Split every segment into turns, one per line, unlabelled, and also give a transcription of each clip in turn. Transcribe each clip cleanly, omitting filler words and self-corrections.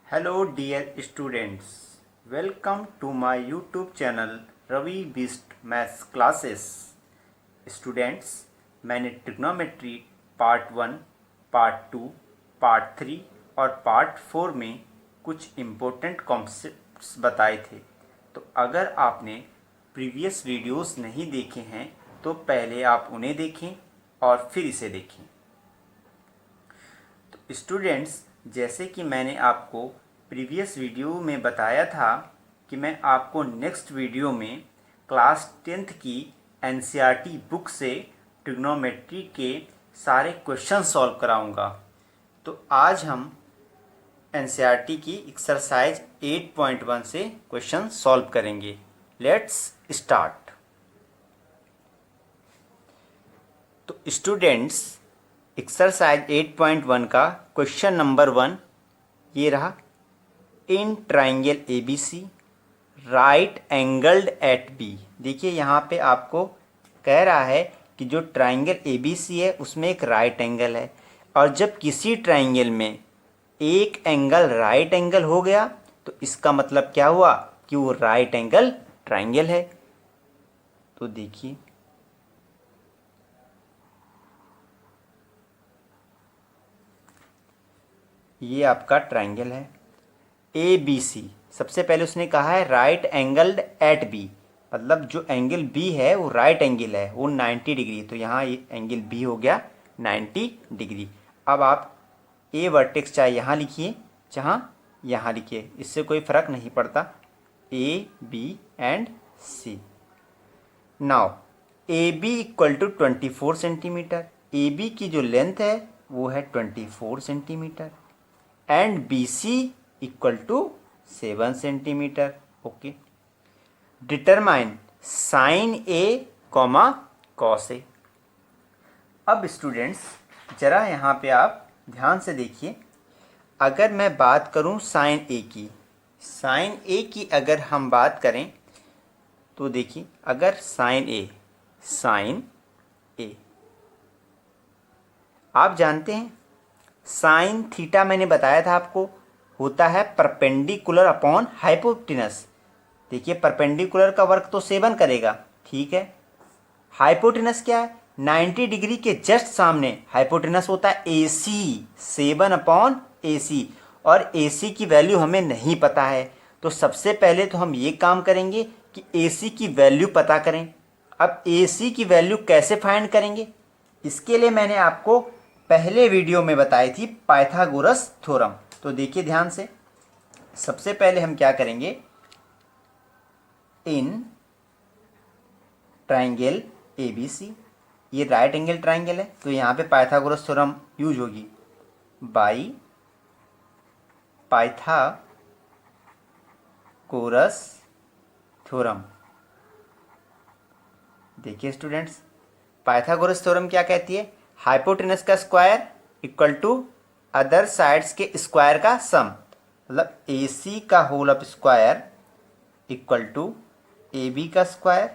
Hello dear students, welcome to my YouTube channel Ravi Bisht maths classes. Students, मैंने trigonometry part 1, part 2, part 3 और part 4 में कुछ important concepts बताए थे। तो अगर आपने प्रीवियस वीडियोस नहीं देखे हैं तो पहले आप उन्हें देखें और फिर इसे देखें। तो स्टूडेंट्स, जैसे कि मैंने आपको प्रीवियस वीडियो में बताया था कि मैं आपको नेक्स्ट वीडियो में क्लास 10th की एनसीईआरटी बुक से ट्रिग्नोमेट्री के सारे क्वेश्चन सॉल्व कराऊंगा। तो आज हम एनसीईआरटी की एक्सरसाइज 8.1 से क्वेश्चन सॉल्व करेंगे। Let's start. तो स्टूडेंट्स, एक्सरसाइज 8.1 का क्वेश्चन नंबर 1 ये रहा। इन triangle ABC right angled at B। देखिए यहाँ पे आपको कह रहा है कि जो ट्राइंगल ABC है उसमें एक राइट एंगल है, और जब किसी ट्राइंगल में एक एंगल राइट एंगल हो गया तो इसका मतलब क्या हुआ कि वो राइट एंगल ट्राइंगल है। तो देखिए ये आपका ट्राइंगल है ABC। सबसे पहले उसने कहा है राइट एंगल्ड एट B, मतलब जो एंगल B है वो राइट एंगल है, वो 90 डिग्री। तो यहाँ ये एंगल B हो गया 90 डिग्री। अब आप A वर्टेक्स चाहे यहाँ लिखिए चाहे यहाँ लिखिए, इससे कोई फर्क नहीं पड़ता। A B and C। Now AB equal to 24 centimetre. AB की जो लेंथ है वो है 24 centimetre and BC equal to 7 centimetre. Okay, determine sine A comma cos A। अब स्टूडेंट्स जरा यहाँ पे आप ध्यान से देखिए, अगर मैं बात करूँ साइन A की अगर हम बात करें तो देखिए, अगर साइन A आप जानते हैं साइन थीटा, मैंने बताया था आपको, होता है परपेंडिकुलर अपॉन हाइपोटेनस। देखिए परपेंडिकुलर का वर्क तो 7 करेगा, ठीक है। हाइपोटेनस क्या है? 90 डिग्री के जस्ट सामने हाइपोटेनस होता है AC, 7 अपॉन AC, और AC की वैल्यू हमें नहीं पता है। तो सबसे पहले तो हम ये काम करेंगे कि AC की वैल्यू पता करें। अब AC की वैल्यू कैसे फाइंड करेंगे? इसके लिए मैंने आपको पहले वीडियो में बताई थी पाइथागोरस थ्योरम। तो देखिए ध्यान से, सबसे पहले हम क्या करेंगे, इन ट्राइंगल ABC, ये राइट एंगल ट्राइंगल है तो यहाँ पे पाइथागोरस थ्योरम यूज होगी, बाई पाइथागोरस थ्योरम। देखिए स्टूडेंट्स, पाइथागोरस थ्योरम क्या कहती है? हाइपोटेनस का square equal to other sides के स्क्वायर का सम, मतलब AC का whole of square equal to AB का स्क्वायर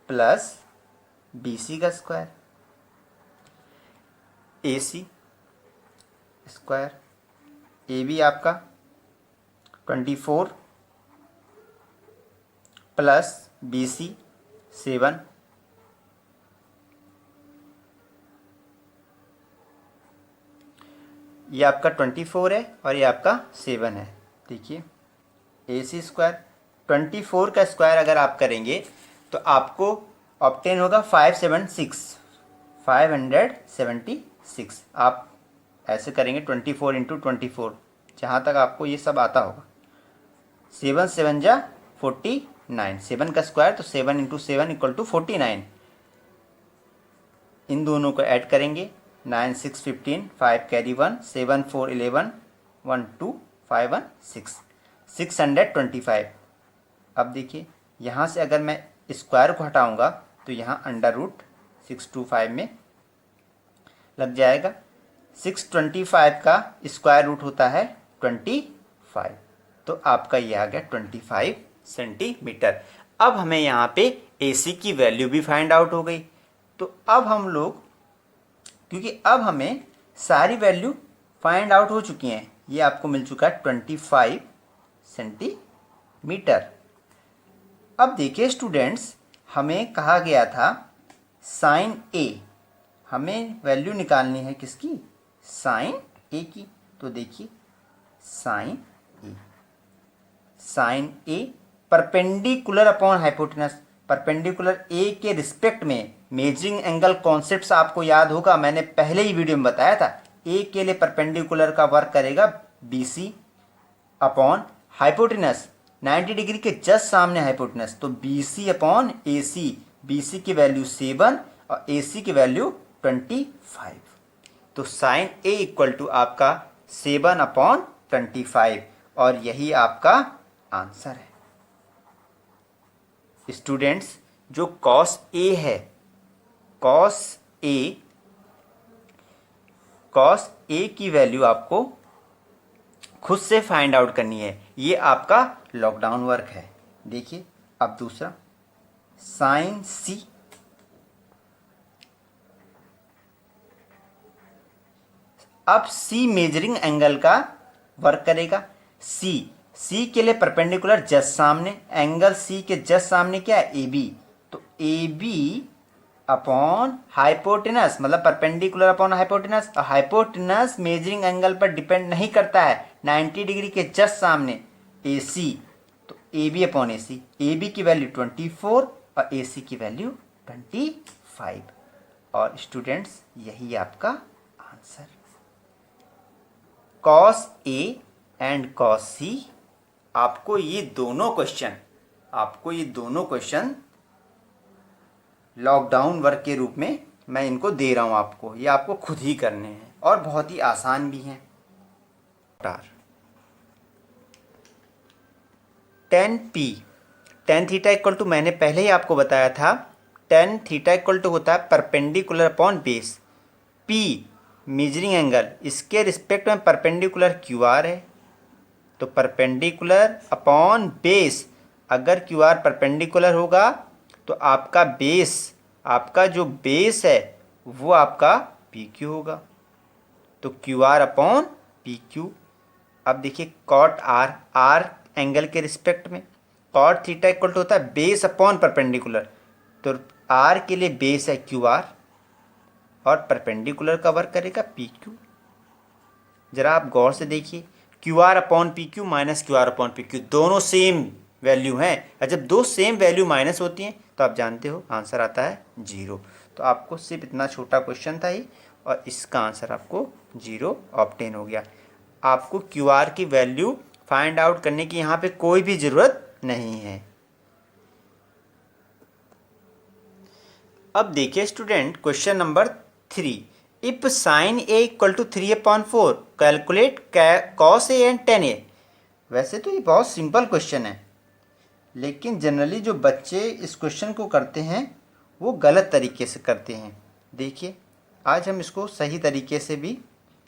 प्लस BC का स्क्वायर। AC स्क्वायर, AB आपका 24 प्लस BC 7, ये आपका 24 है और ये आपका 7 है। देखिए AC स्क्वायर 24 का स्क्वायर अगर आप करेंगे तो आपको ऑब्टेन होगा 576। आप ऐसे करेंगे 24 इंटू 24, जहाँ तक आपको ये सब आता होगा। 7 7 जा 49, 7 का स्क्वायर तो 7 इंटू 7 इक्वल टू 49। इन दोनों को ऐड करेंगे, 9 6 15, 5 कैरी 1, 7 4 11, 1 2 5 1 6, 625। अब देखिए यहाँ से अगर मैं स्क्वायर को हटाऊंगा तो यहाँ अंडर रूट 625 में लग जाएगा। 625 का स्क्वायर रूट होता है 25, तो आपका ये आ गया 25 सेंटीमीटर। अब हमें यहाँ पे AC की वैल्यू भी फाइंड आउट हो गई। तो अब हम लोग, क्योंकि अब हमें सारी वैल्यू फाइंड आउट हो चुकी हैं, ये आपको मिल चुका है 25 सेंटीमीटर। अब देखिए स्टूडेंट्स, हमें कहा गया था साइन ए, हमें वैल्यू निकालनी है किसकी, साइन ए की। तो देखिए sine A, sine A perpendicular upon hypotenuse, perpendicular A के रिस्पेक्ट में मेजरिंग एंगल कॉन्सेप्ट्स आपको याद होगा, मैंने पहले ही वीडियो में बताया था। ए के लिए परपेंडिकुलर का वर्क करेगा B C upon hypotenuse, 90 degree के जस्ट सामने हाइपोटेनस, तो B C upon A C, B C की वैल्यू 7 और ए सी की वैल्यू 25। तो साइन ए इक्वल टू आपका 7 अपॉन 25 और यही आपका आंसर है। स्टूडेंट्स, जो कॉस ए है, कॉस ए की वैल्यू आपको खुद से फाइंड आउट करनी है, ये आपका लॉकडाउन वर्क है। देखिए अब दूसरा साइन सी, अब सी मेजरिंग एंगल का वर्क करेगा। सी के लिए परपेंडिकुलर जस्ट सामने, एंगल सी के जस्ट सामने क्या है, ए बी, तो ए बी अपॉन हाइपोटेनस, मतलब परपेंडिकुलर अपॉन हाइपोटेनस, और हाइपोटेनस मेजरिंग एंगल पर डिपेंड नहीं करता है, 90 डिग्री के जस्ट सामने ए सी, तो A B upon A C, A B की वैल्यू 24 और ए सी की वैल्यू 25। और स्टूडेंट्स यही आपका answer. Cos A and cos C, आपको ये दोनों क्वेश्चन लॉकडाउन वर्क के रूप में मैं इनको दे रहा हूं आपको, ये आपको खुद ही करने हैं और बहुत ही आसान भी हैं। Tan P, tan theta equal to, मैंने पहले ही आपको बताया था, टेन थीटा इक्वल टू होता है perpendicular upon base, P measuring angle, इसके रिस्पेक्ट में परपेंडिकुलर क्यू आर है, तो परपेंडिकुलर अपॉन बेस, अगर क्यू आर परपेंडिकुलर होगा तो आपका बेस, आपका जो बेस है वो आपका पी क्यू होगा, तो Q R upon P Q. अब देखिए कॉट आर, आर एंगल के रिस्पेक्ट में, कॉट थीटा इक्वल टू होता है बेस अपॉन परपेंडिकुलर, तो आर के लिए बेस है क्यू आर और परपेंडिकुलर का वर्क करेगा पी क्यू। जरा आप गौर से देखिए, Q R upon P Q minus Q R upon P Q, दोनों सेम वैल्यू हैं, और जब दो सेम वैल्यू माइनस होती हैं तो आप जानते हो आंसर आता है 0। तो आपको सिर्फ इतना छोटा क्वेश्चन था ही और इसका आंसर आपको 0 ऑब्टेन हो गया। आपको क्यू आर की वैल्यू फाइंड आउट करने की यहाँ पे कोई भी ज़रूरत नहीं है। अब देखिए student question number 3, if sine A equal to 3/4 calculate cos A and tan A. वैसे तो ये बहुत सिंपल क्वेश्चन है, लेकिन जनरली जो बच्चे इस क्वेश्चन को करते हैं वो गलत तरीके से करते हैं। देखिए आज हम इसको सही तरीके से भी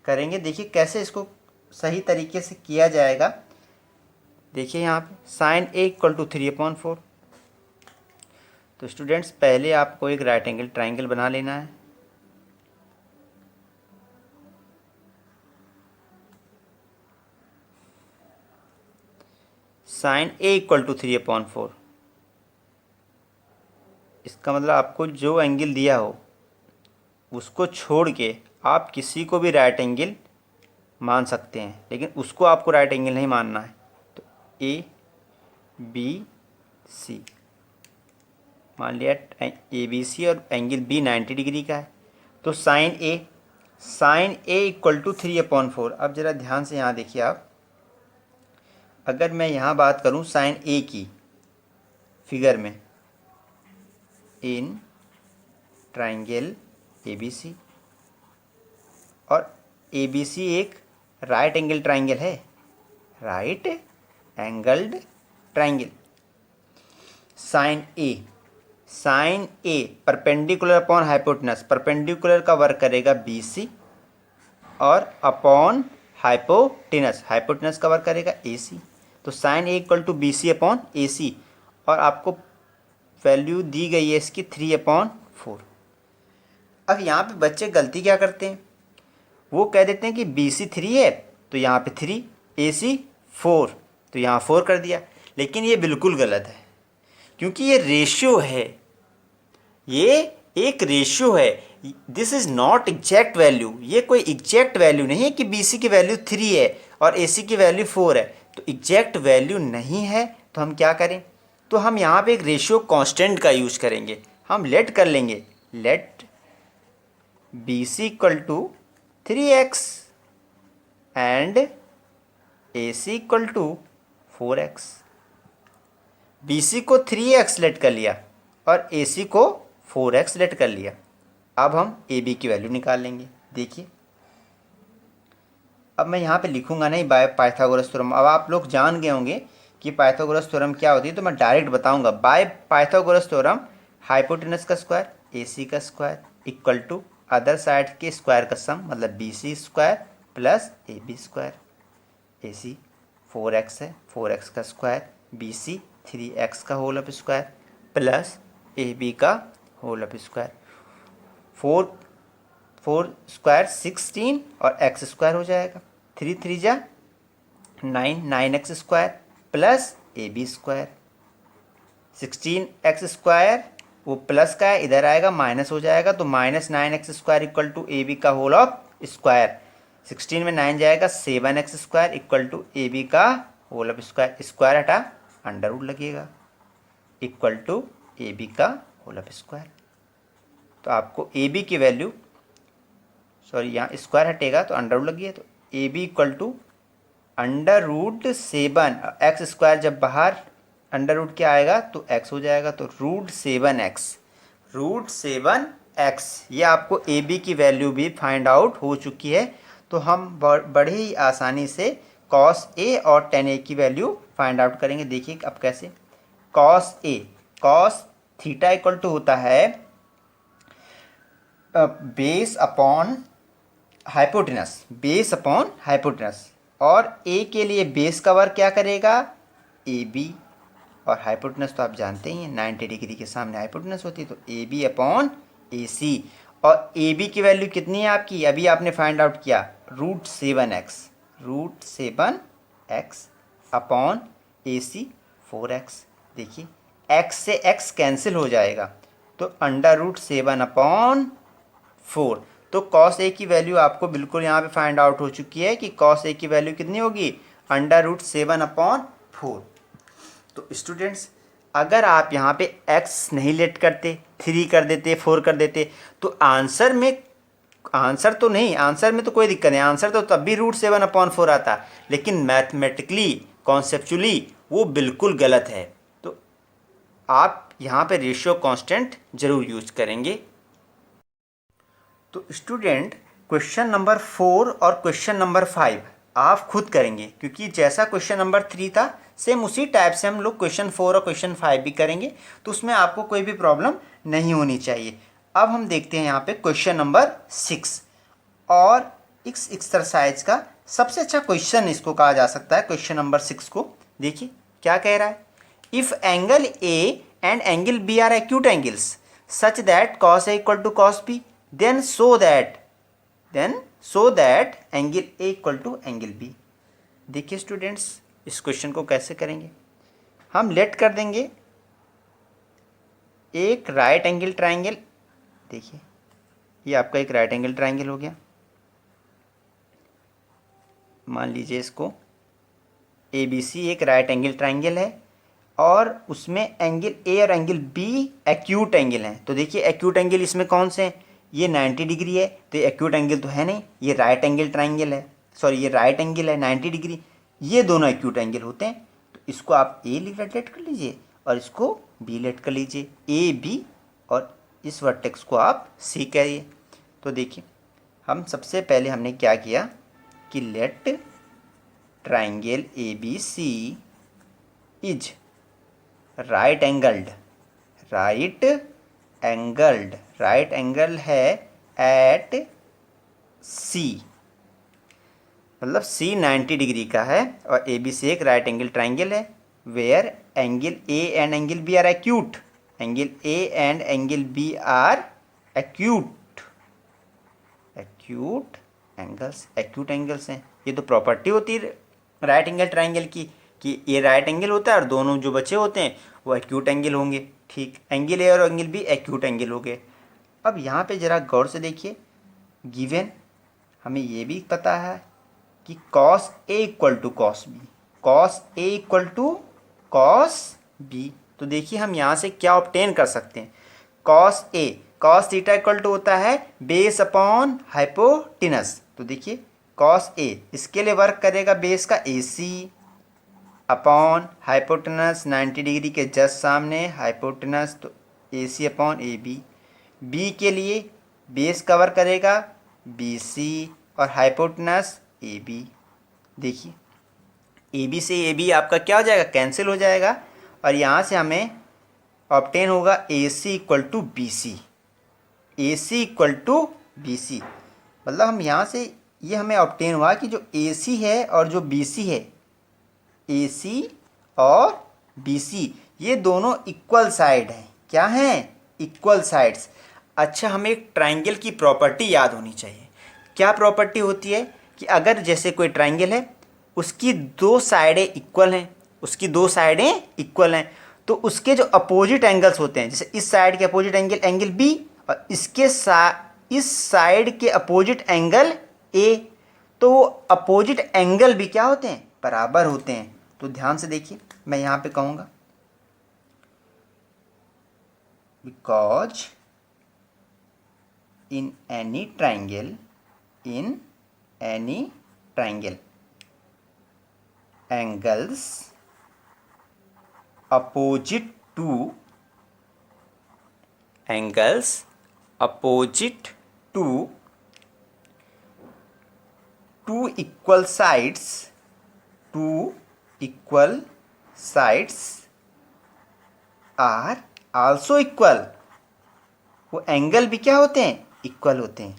करेंगे। देखिए कैसे इसको सही तरीके से किया जाएगा। देखिए यहाँ पे साइन ए इक्वल टू 3/4, तो स्टूडेंट्स पहले आपको एक राइट एंगल ट्राइंगल बना लेना है। साइन ए इक्वल टू 3/4, इसका मतलब आपको जो एंगल दिया हो उसको छोड़ के आप किसी को भी राइट एंगल मान सकते हैं, लेकिन उसको आपको राइट एंगल नहीं मानना है। तो ए बी सी मान लिया, ए बी सी और एंगल बी 90 डिग्री का है, तो साइन ए इक्वल टू 3/4। अब ज़रा ध्यान से यहाँ देखिए आप, अगर मैं यहाँ बात करूँ साइन ए की फिगर में, in triangle A B C, और ए बी सी एक राइट एंगल ट्राइंगल है, right angled triangle. Sine A perpendicular upon hypotenuse, perpendicular का वर्क करेगा बी सी और अपॉन हाइपोटेनस का वर्क करेगा ए सी, तो sine A equal to B C upon A C, और आपको वैल्यू दी गई है इसकी 3/4। अब यहाँ पे बच्चे गलती क्या करते हैं, वो कह देते हैं कि बी सी 3 है तो यहाँ पे 3, AC 4, तो यहाँ 4 कर दिया। लेकिन ये बिल्कुल गलत है, क्योंकि ये रेशियो है, ये एक रेशियो है। This is not exact value, ये कोई एग्जैक्ट वैल्यू नहीं है कि BC की वैल्यू 3 है और AC की वैल्यू 4 है, तो एग्जैक्ट वैल्यू नहीं है। तो हम क्या करें, तो हम यहाँ पे एक रेशियो कांस्टेंट का यूज करेंगे। हम लेट कर लेंगे, लेट BC इक्वल टू 3x and AC equal to 4x। BC को 3x लेट कर लिया और AC को 4x लेट कर लिया। अब हम AB की वैल्यू निकाल लेंगे। देखिए, अब मैं यहाँ पे लिखूंगा नहीं बाय पाइथागोरस थ्योरम। अब आप लोग जान गए होंगे कि पाइथागोरस थ्योरम क्या होती है, तो मैं डायरेक्ट बताऊंगा। बाय पाइथागोरस थ्योरम हाइपोटेनस का स्क्वायर AC का square equal to other side के स्क्वायर का सम, मतलब BC square plus AB square. AC 4x है, 4x का स्क्वायर, BC 3x का whole of square plus AB का होल ऑफ स्क्वायर। 4 स्क्वायर 16 और x स्क्वायर हो जाएगा। 3 3 जा 9, 9x square plus AB square. 16x square वो प्लस का है, इधर आएगा माइनस हो जाएगा, तो minus 9x square equal to AB का होल ऑफ स्क्वायर। 16 में 9 जाएगा, 7x square equal to AB का होल ऑफ स्क्वायर। स्क्वायर हटा अंडर रूट लगेगा इक्वल टू AB का होल ऑफ स्क्वायर। तो आपको AB की वैल्यू, सॉरी यहाँ स्क्वायर हटेगा तो अंडर रूट लगी है, तो AB equal to under root 7, x square जब बाहर अंडर रूट क्या आएगा तो x हो जाएगा, तो रूट 7x, रूट 7x। ये आपको AB की वैल्यू भी फाइंड आउट हो चुकी है। तो हम बड़े ही आसानी से cos A और tan A की वैल्यू फाइंड आउट करेंगे। देखिए अब कैसे, cos A, cos theta equal to होता है base upon hypotenuse, base upon hypotenuse, और A के लिए बेस का वर्ग क्या करेगा AB, और हाइपोटेनस तो आप जानते ही हैं 90 डिग्री के सामने हाइपोटेनस होती है, तो AB अपॉन AC। और AB की वैल्यू कितनी है आपकी, अभी आपने फाइंड आउट किया, root 7x, root 7x upon AC 4x। देखिए x से x कैंसिल हो जाएगा, तो अंडर रूट 7 अपॉन 4। तो cos A की वैल्यू आपको बिल्कुल यहाँ पे फाइंड आउट हो चुकी है कि cos A की वैल्यू कितनी होगी, अंडर रूट 7 अपॉन 4। तो स्टूडेंट्स, अगर आप यहाँ पे x नहीं लेट करते, 3 कर देते, 4 कर देते, तो आंसर में, आंसर तो नहीं, आंसर में तो कोई दिक्कत नहीं, आंसर तो तब भी रूट 7 अपॉन 4 आता, लेकिन मैथमेटिकली कॉन्सेप्चुअली वो बिल्कुल गलत है। तो आप यहाँ पे रेशियो कांस्टेंट जरूर यूज करेंगे। तो स्टूडेंट, क्वेश्चन नंबर 4 और क्वेश्चन नंबर 5 आप खुद करेंगे, क्योंकि जैसा क्वेश्चन नंबर 3 था सेम उसी टाइप से हम लोग क्वेश्चन 4 और क्वेश्चन 5 भी करेंगे, तो उसमें आपको कोई भी प्रॉब्लम नहीं होनी चाहिए। अब हम देखते हैं यहाँ पे क्वेश्चन नंबर 6, और इस एक्सरसाइज का सबसे अच्छा क्वेश्चन इसको कहा जा सकता है, क्वेश्चन नंबर 6 को। देखिए क्या कह रहा है, if angle A and angle B are acute angles such that cos A equal to cos B, then so that angle A equal to angle B। देखिए स्टूडेंट्स, इस क्वेश्चन को कैसे करेंगे, हम लेट कर देंगे एक राइट एंगल ट्राइंगल। देखिए ये आपका एक राइट एंगल ट्राइंगल हो गया, मान लीजिए इसको ABC एक राइट एंगल ट्राइंगल है, और उसमें एंगल A और एंगल B एक्यूट एंगल हैं। तो देखिए एक्यूट एंगल इसमें कौन से हैं, ये 90 डिग्री है, तो एक्यूट एंगल तो है नहीं, ये राइट एंगल ट्राइंगल है, सॉरी ये राइट एंगल है 90 डिग्री, ये दोनों एक्यूट एंगल होते हैं। तो इसको आप A लेट कर लीजिए और इसको B लेट कर लीजिए, AB, और इस वर्टेक्स को आप C करिए। तो देखिए हम सबसे पहले हमने क्या किया कि let triangle ABC is right angled, right angle है एट C, मतलब C 90 डिग्री का है और ABC एक राइट एंगल ट्राइंगल है, where angle A and angle B are acute, angle A and angle B are acute angles हैं। ये तो प्रॉपर्टी होती है राइट एंगल ट्राइंगल की कि ये राइट एंगल होता है और दोनों जो बचे होते हैं वो एक्यूट एंगल होंगे। ठीक, एंगल ए और एंगल बी एक्यूट एंगल हो गए। अब यहाँ पे ज़रा गौर से देखिए, गिवन हमें ये भी पता है कि cos A equal to cos B, cos A equal to cos B. तो देखिए हम यहाँ से क्या ऑब्टेन कर सकते हैं, cos A, cos theta equal to होता है बेस अपॉन हाइपोटिनस। तो देखिए कॉस ए इसके लिए वर्क करेगा बेस का ए सी अपॉन हाइपोटेनस 90 डिग्री के जस्ट सामने हाइपोटेनस, तो ए सी अपॉन ए बी। बी के लिए बेस कवर करेगा बी सी और हाइपोटेनस ए बी। देखिए ए बी से ए बी आपका क्या हो जाएगा, कैंसिल हो जाएगा और यहाँ से हमें ऑब्टेन होगा A C equal to B C, A C equal to B C. मतलब हम यहाँ से ये हमें ऑब्टेन हुआ कि जो ए सी है और जो बी सी है, ए सी और बी सी ये दोनों इक्वल साइड हैं। क्या हैं, इक्वल साइड्स। अच्छा, हमें एक ट्राइंगल की प्रॉपर्टी याद होनी चाहिए। क्या प्रॉपर्टी होती है कि अगर जैसे कोई ट्राइंगल है, उसकी दो साइडें इक्वल हैं, उसकी दो साइडें इक्वल हैं, तो उसके जो अपोजिट एंगल्स होते हैं, जैसे इस साइड के अपोजिट एंगल एंगल बी और इसके इस साइड के अपोजिट एंगल ए, तो वो अपोजिट एंगल भी क्या होते हैं, बराबर होते हैं। तो ध्यान से देखिए, मैं यहाँ पे कहूँगा because in any triangle angles opposite to two equal sides are also equal, वो एंगल भी क्या होते हैं, इक्वल होते हैं।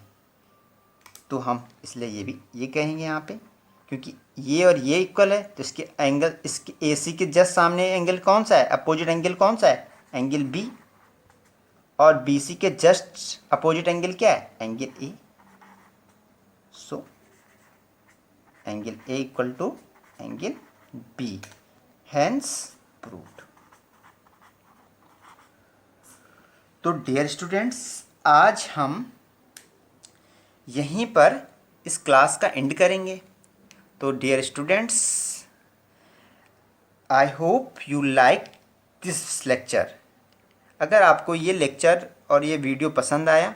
तो हम इसलिए ये कहेंगे यहाँ पे, क्योंकि ये और ये इक्वल है तो इसके एंगल, इसके ए सी के जस्ट सामने एंगल कौन सा है, अपोजिट एंगल कौन सा है, एंगल बी, और बी सी के जस्ट अपोजिट एंगल क्या है, angle A. So angle A equal to angle B, hence proved. तो डियर स्टूडेंट्स, आज हम यहीं पर इस क्लास का एंड करेंगे। तो dear students, I hope you like this lecture. अगर आपको ये लेक्चर और ये वीडियो पसंद आया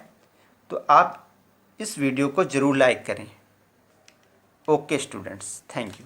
तो आप इस वीडियो को ज़रूर लाइक करें। Okay students, thank you.